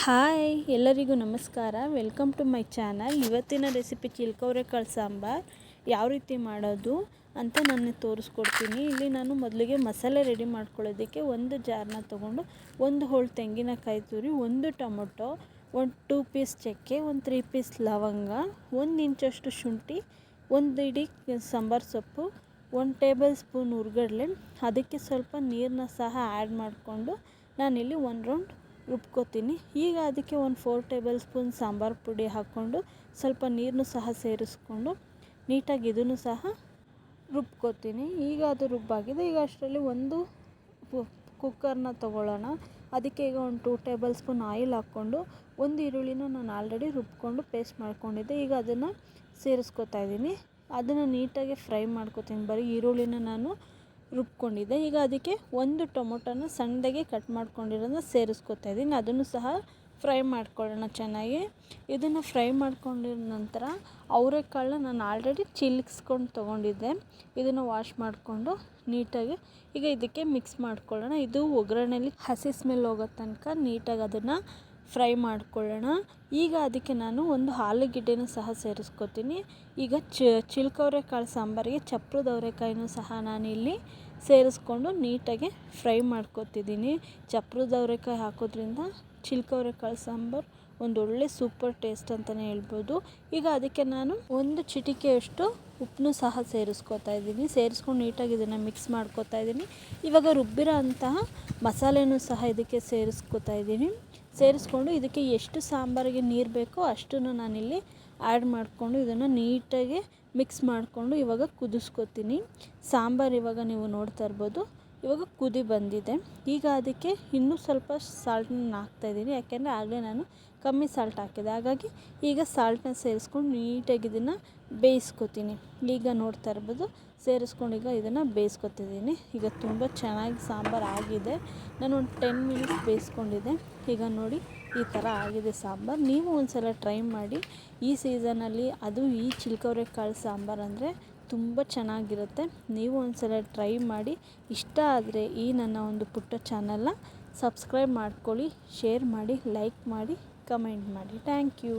Hi ಎಲ್ಲರಿಗೂ ನಮಸ್ಕಾರ. Welcome to my channel. ಇವತ್ತಿನ ರೆಸಿಪಿ ಚಿಲ್ಕವರೆಕಾಳು ಸಾಂಬಾರು ಯಾವ ರೀತಿ ಮಾಡೋದು ಅಂತ ನಾನು ತೋರಿಸ್ಕೊಡ್ತೀನಿ. ಇಲ್ಲಿ ನಾನು ಮೊದಲಿಗೆ ಮಸಾಲೆ ರೆಡಿ ಮಾಡ್ಕೊಳ್ಳೋದಕ್ಕೆ ಒಂದು ಜಾರನ್ನ ತೊಗೊಂಡು ಒಂದು ಹೋಳು ತೆಂಗಿನಕಾಯಿ ತುರಿ, ಒಂದು ಟೊಮೊಟೊ, ಒಂದು 2 ಪೀಸ್ ಚಕ್ಕೆ, ಒಂದು 3 ಪೀಸ್ ಲವಂಗ, 1 ಇಂಚಷ್ಟು ಶುಂಠಿ, ಒಂದು ಇಡೀ ಸಾಂಬಾರು ಸೊಪ್ಪು, 1 ಟೇಬಲ್ ಸ್ಪೂನ್ ಹುರ್ಗಡ್ಲೆ, ಅದಕ್ಕೆ ಸ್ವಲ್ಪ ನೀರನ್ನ ಸಹ ಆ್ಯಡ್ ಮಾಡಿಕೊಂಡು ನಾನಿಲ್ಲಿ 1 ರೌಂಡ್ ರುಬ್ಕೋತೀನಿ. ಈಗ ಅದಕ್ಕೆ ಒಂದು 4 ಟೇಬಲ್ ಸ್ಪೂನ್ ಸಾಂಬಾರು ಪುಡಿ ಹಾಕ್ಕೊಂಡು ಸ್ವಲ್ಪ ನೀರನ್ನು ಸಹ ಸೇರಿಸ್ಕೊಂಡು ನೀಟಾಗಿ ಇದನ್ನು ಸಹ ರುಬ್ಕೋತೀನಿ. ಈಗ ಅದು ರುಬ್ಬಾಗಿದೆ. ಈಗ ಅಷ್ಟರಲ್ಲಿ ಒಂದು ಕುಕ್ಕರ್ನ ತೊಗೊಳ್ಳೋಣ. ಅದಕ್ಕೆ ಈಗ ಒಂದು 2 ಟೇಬಲ್ ಸ್ಪೂನ್ ಆಯಿಲ್ ಹಾಕ್ಕೊಂಡು ಒಂದು ಈರುಳ್ಳಿನ ನಾನು ಆಲ್ರೆಡಿ ರುಬ್ಕೊಂಡು ಪೇಸ್ಟ್ ಮಾಡ್ಕೊಂಡಿದ್ದೆ. ಈಗ ಅದನ್ನು ಸೇರಿಸ್ಕೊತಾ ಇದ್ದೀನಿ. ಅದನ್ನು ನೀಟಾಗಿ ಫ್ರೈ ಮಾಡ್ಕೋತೀನಿ. ಬರೀ ಈರುಳ್ಳಿನ ನಾನು ರುಬ್ಕೊಂಡಿದ್ದೆ. ಈಗ ಅದಕ್ಕೆ ಒಂದು ಟೊಮೊಟೊನ ಸಣ್ಣದಾಗಿ ಕಟ್ ಮಾಡ್ಕೊಂಡಿರೋದನ್ನ ಸೇರಿಸ್ಕೊತಾ ಇದ್ದೀನಿ. ಅದನ್ನು ಸಹ ಫ್ರೈ ಮಾಡ್ಕೊಳ್ಳೋಣ ಚೆನ್ನಾಗಿ. ಇದನ್ನು ಫ್ರೈ ಮಾಡ್ಕೊಂಡಿರೋ ನಂತರ ಅವರೆಕಾಳನ್ನ ನಾನು ಆಲ್ರೆಡಿ ಚಿಲ್ಕಿಸ್ಕೊಂಡು ತೊಗೊಂಡಿದ್ದೆ. ಇದನ್ನು ವಾಶ್ ಮಾಡಿಕೊಂಡು ನೀಟಾಗಿ ಈಗ ಇದಕ್ಕೆ ಮಿಕ್ಸ್ ಮಾಡ್ಕೊಳ್ಳೋಣ. ಇದು ಒಗ್ಗರಣೆಯಲ್ಲಿ ಹಸಿ ಸ್ಮೆಲ್ ಹೋಗೋ ತನಕ ನೀಟಾಗಿ ಅದನ್ನು ಫ್ರೈ ಮಾಡ್ಕೊಳ್ಳೋಣ. ಈಗ ಅದಕ್ಕೆ ನಾನು ಒಂದು ಆಲೂಗೆಡ್ಡೆನೂ ಸಹ ಸೇರಿಸ್ಕೊತೀನಿ. ಈಗ ಚಿಲ್ಕವರೆಕಾಳು ಸಾಂಬಾರಿಗೆ ಚಪ್ರದ ಅವರೆಕಾಯಿನೂ ಸಹ ನಾನಿಲ್ಲಿ ಸೇರಿಸ್ಕೊಂಡು ನೀಟಾಗಿ ಫ್ರೈ ಮಾಡ್ಕೊತಿದ್ದೀನಿ. ಚಪ್ರದ ಅವರೆಕಾಯಿ ಹಾಕೋದ್ರಿಂದ ಚಿಲ್ಕವರೆಕಾಳು ಸಾಂಬಾರು ಒಂದೊಳ್ಳೆ ಸೂಪರ್ ಟೇಸ್ಟ್ ಅಂತಲೇ ಹೇಳ್ಬೋದು. ಈಗ ಅದಕ್ಕೆ ನಾನು ಒಂದು ಚಿಟಿಕೆಯಷ್ಟು ಉಪ್ಪನ್ನು ಸಹ ಸೇರಿಸ್ಕೊತಾ ಇದ್ದೀನಿ. ಸೇರಿಸ್ಕೊಂಡು ನೀಟಾಗಿ ಇದನ್ನು ಮಿಕ್ಸ್ ಮಾಡ್ಕೊತಾ ಇದ್ದೀನಿ. ಇವಾಗ ರುಬ್ಬಿರೋ ಅಂತಹ ಮಸಾಲೆನೂ ಸಹ ಇದಕ್ಕೆ ಸೇರಿಸ್ಕೊತಾ ಇದ್ದೀನಿ. ಸೇರಿಸ್ಕೊಂಡು ಇದಕ್ಕೆ ಎಷ್ಟು ಸಾಂಬಾರಿಗೆ ನೀರು ಬೇಕೋ ಅಷ್ಟನ್ನು ನಾನಿಲ್ಲಿ ಆ್ಯಡ್ ಮಾಡಿಕೊಂಡು ಇದನ್ನು ನೀಟಾಗಿ ಮಿಕ್ಸ್ ಮಾಡಿಕೊಂಡು ಇವಾಗ ಕುದಿಸ್ಕೊತೀನಿ. ಸಾಂಬಾರು ಇವಾಗ ನೀವು ನೋಡ್ತಾ ಇರ್ಬೋದು, ಇವಾಗ ಕುದಿ ಬಂದಿದೆ. ಈಗ ಅದಕ್ಕೆ ಇನ್ನೂ ಸ್ವಲ್ಪ ಸಾಲ್ಟನ್ನ ಹಾಕ್ತಾಯಿದ್ದೀನಿ. ಯಾಕೆಂದರೆ ಆಗಲೇ ನಾನು ಕಮ್ಮಿ ಸಾಲ್ಟ್ ಹಾಕಿದೆ. ಹಾಗಾಗಿ ಈಗ ಸಾಲ್ಟನ್ನ ಸೇರಿಸ್ಕೊಂಡು ನೀಟಾಗಿ ಇದನ್ನು ಬೇಯಿಸ್ಕೊತೀನಿ. ಈಗ ನೋಡ್ತಾ ಇರ್ಬೋದು ಸೇರಿಸ್ಕೊಂಡು ಈಗ ಇದನ್ನು ಬೇಯಿಸ್ಕೊತಿದ್ದೀನಿ. ಈಗ ತುಂಬ ಚೆನ್ನಾಗಿ ಸಾಂಬಾರು ಆಗಿದೆ. ನಾನು ಒಂದು 10 ಮಿನಿಟ್ಸ್ ಬೇಯಿಸ್ಕೊಂಡಿದ್ದೆ. ಈಗ ನೋಡಿ ಈ ಥರ ಆಗಿದೆ ಸಾಂಬಾರು. ನೀವು ಒಂದು ಸಲ ಟ್ರೈ ಮಾಡಿ. ಈ ಸೀಸನಲ್ಲಿ ಅದು ಈ ಚಿಲ್ಕವರೆಕಾಳು ಸಾಂಬಾರು ಅಂದರೆ ತುಂಬ ಚೆನ್ನಾಗಿರುತ್ತೆ. ನೀವು ಒಂದು ಸಲ ಟ್ರೈ ಮಾಡಿ. ಇಷ್ಟ ಆದರೆ ಈ ನನ್ನ ಒಂದು ಪುಟ್ಟ ಚಾನಲ್ನ ಸಬ್ಸ್ಕ್ರೈಬ್ ಮಾಡ್ಕೊಳ್ಳಿ, ಶೇರ್ ಮಾಡಿ, ಲೈಕ್ ಮಾಡಿ, ಕಮೆಂಟ್ ಮಾಡಿ. Thank you.